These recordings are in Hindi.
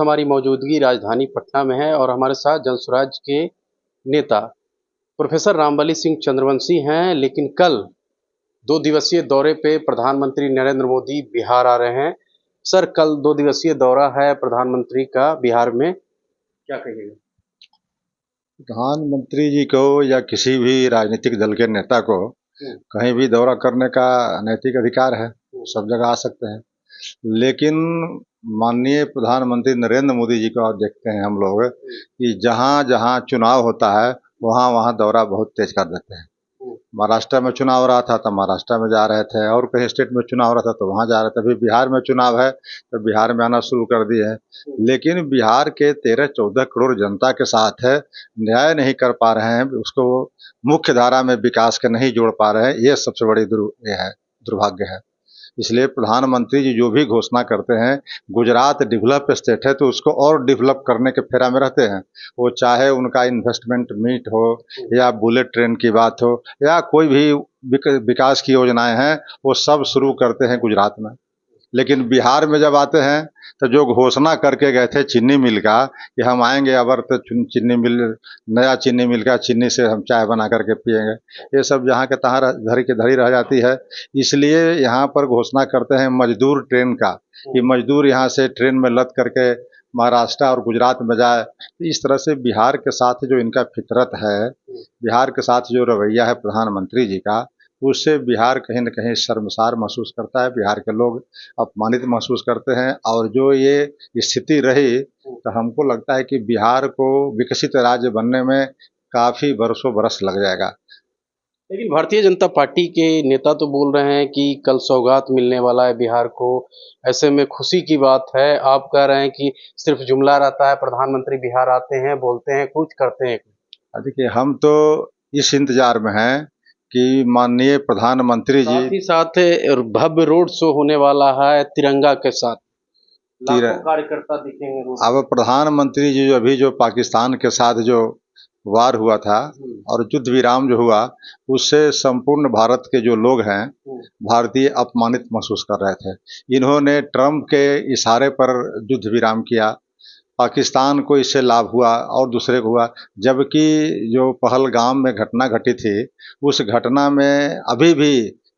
हमारी मौजूदगी राजधानी पटना में है और हमारे साथ जनसुराज के नेता प्रोफेसर रामबली सिंह चंद्रवंशी हैं। लेकिन कल 2 दिवसीय दौरे पे प्रधानमंत्री नरेंद्र मोदी बिहार आ रहे हैं। सर, कल 2 दिवसीय दौरा है प्रधानमंत्री का बिहार में, क्या कहिएगा? प्रधानमंत्री जी को या किसी भी राजनीतिक दल के नेता को कहीं भी दौरा करने का नैतिक अधिकार है, सब जगह आ सकते हैं। लेकिन माननीय प्रधानमंत्री नरेंद्र मोदी जी को आप देखते हैं हम लोग कि जहाँ जहाँ चुनाव होता है वहाँ वहाँ दौरा बहुत तेज कर देते हैं। महाराष्ट्र में चुनाव हो रहा था तो महाराष्ट्र में जा रहे थे, और कहीं स्टेट में चुनाव हो रहा था तो वहाँ जा रहे थे। अभी बिहार में चुनाव है तो बिहार में आना शुरू कर दिए हैं। लेकिन बिहार के 13-14 करोड़ जनता के साथ है न्याय नहीं कर पा रहे हैं, उसको मुख्य धारा में विकास के नहीं जोड़ पा रहे हैं। ये सबसे बड़ी दुर्भाग्य है। इसलिए प्रधानमंत्री जी जो भी घोषणा करते हैं, गुजरात डेवलप स्टेट है तो उसको और डेवलप करने के फेरा में रहते हैं। वो चाहे उनका इन्वेस्टमेंट मीट हो या बुलेट ट्रेन की बात हो या कोई भी विकास की योजनाएं हैं, वो सब शुरू करते हैं गुजरात में। लेकिन बिहार में जब आते हैं तो जो घोषणा करके गए थे चीनी मिल का कि हम आएंगे अबर तो चीनी मिल, नया चीनी मिल का चीनी से हम चाय बना करके पिएंगे, ये सब जहाँ के तहाँ धरी की धरी रह जाती है। इसलिए यहाँ पर घोषणा करते हैं मजदूर ट्रेन का कि मजदूर यहाँ से ट्रेन में लद करके महाराष्ट्र और गुजरात में जाए। इस तरह से बिहार के साथ जो इनका फितरत है, बिहार के साथ जो रवैया है प्रधानमंत्री जी का, उससे बिहार कहीं न कहीं शर्मसार महसूस करता है। बिहार के लोग अपमानित महसूस करते हैं। और जो ये स्थिति रही तो हमको लगता है कि बिहार को विकसित राज्य बनने में काफ़ी बरसों बरस लग जाएगा। लेकिन भारतीय जनता पार्टी के नेता तो बोल रहे हैं कि कल सौगात मिलने वाला है बिहार को, ऐसे में खुशी की बात है। आप कह रहे हैं कि सिर्फ जुमला रहता है, प्रधानमंत्री बिहार आते हैं, बोलते हैं कुछ, करते हैं कुछ। देखिए, हम तो इस इंतजार में हैं कि माननीय प्रधानमंत्री जी साथ भव्य रोड शो होने वाला है तिरंगा के साथ, लाखों कार्यकर्ता दिखेंगे। अब प्रधानमंत्री जी जो पाकिस्तान के साथ जो वार हुआ था और युद्ध विराम जो हुआ, उससे संपूर्ण भारत के जो लोग हैं भारतीय अपमानित महसूस कर रहे थे। इन्होंने ट्रंप के इशारे पर युद्ध विराम किया, पाकिस्तान को इससे लाभ हुआ और दूसरे को हुआ। जबकि जो पहलगाम में घटना घटी थी, उस घटना में अभी भी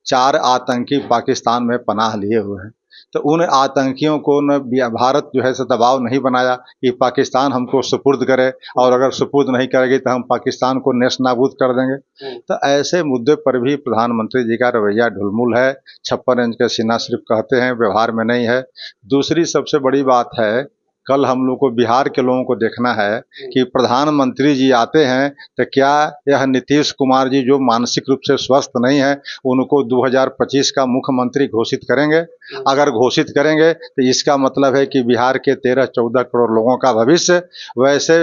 4 आतंकी पाकिस्तान में पनाह लिए हुए हैं। तो उन आतंकियों को न भारत जो है से दबाव नहीं बनाया कि पाकिस्तान हमको सुपुर्द करे, और अगर सुपुर्द नहीं करेगी तो हम पाकिस्तान को नेस्त नाबूद कर देंगे। तो ऐसे मुद्दे पर भी प्रधानमंत्री जी का रवैया ढुलमुल है। 56 इंच का सीना सिर्फ कहते हैं, व्यवहार में नहीं है। दूसरी सबसे बड़ी बात है, कल हम लोग को बिहार के लोगों को देखना है कि प्रधानमंत्री जी आते हैं तो क्या यह नीतीश कुमार जी जो मानसिक रूप से स्वस्थ नहीं है उनको 2025 का मुख्यमंत्री घोषित करेंगे? अगर घोषित करेंगे तो इसका मतलब है कि बिहार के 13-14 करोड़ लोगों का भविष्य वैसे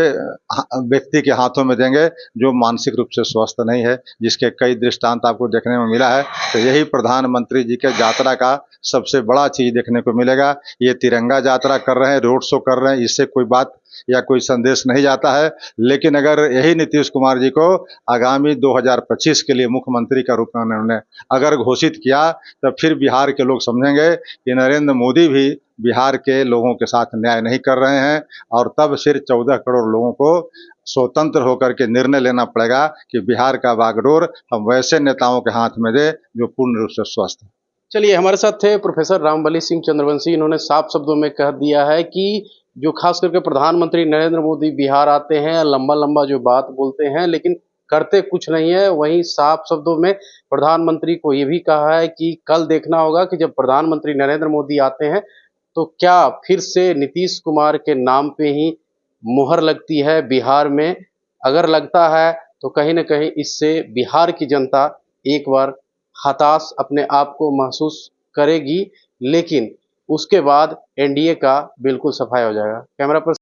व्यक्ति के हाथों में देंगे जो मानसिक रूप से स्वस्थ नहीं है, जिसके कई दृष्टांत आपको देखने में मिला है। तो यही प्रधानमंत्री जी के यात्रा का सबसे बड़ा चीज देखने को मिलेगा। ये तिरंगा यात्रा कर रहे हैं, रोड शो कर रहे हैं, इससे कोई बात या कोई संदेश नहीं जाता है। लेकिन अगर यही नीतीश कुमार जी को आगामी 2025 के लिए मुख्यमंत्री का रूप में उन्होंने अगर घोषित किया तो फिर बिहार के लोग समझेंगे कि नरेंद्र मोदी भी बिहार के लोगों के साथ न्याय नहीं कर रहे हैं, और तब सिर्फ 14 करोड़ लोगों को स्वतंत्र होकर के निर्णय लेना पड़ेगा कि बिहार का बागडोर हम वैसे नेताओं के हाथ में दे जो पूर्ण रूप से स्वस्थ है। चलिए, हमारे साथ थे प्रोफेसर रामबली सिंह चंद्रवंशी। इन्होंने साफ शब्दों में कह दिया है कि जो खास करके प्रधानमंत्री नरेंद्र मोदी बिहार आते हैं, लंबा लंबा जो बात बोलते हैं लेकिन करते कुछ नहीं है। वहीं साफ शब्दों में प्रधानमंत्री को ये भी कहा है कि कल देखना होगा कि जब प्रधानमंत्री नरेंद्र मोदी आते हैं तो क्या फिर से नीतीश कुमार के नाम पे ही मुहर लगती है बिहार में। अगर लगता है तो कहीं ना कहीं इससे बिहार की जनता एक बार हताश अपने आप को महसूस करेगी, लेकिन उसके बाद एनडीए का बिल्कुल सफाया हो जाएगा। कैमरा पर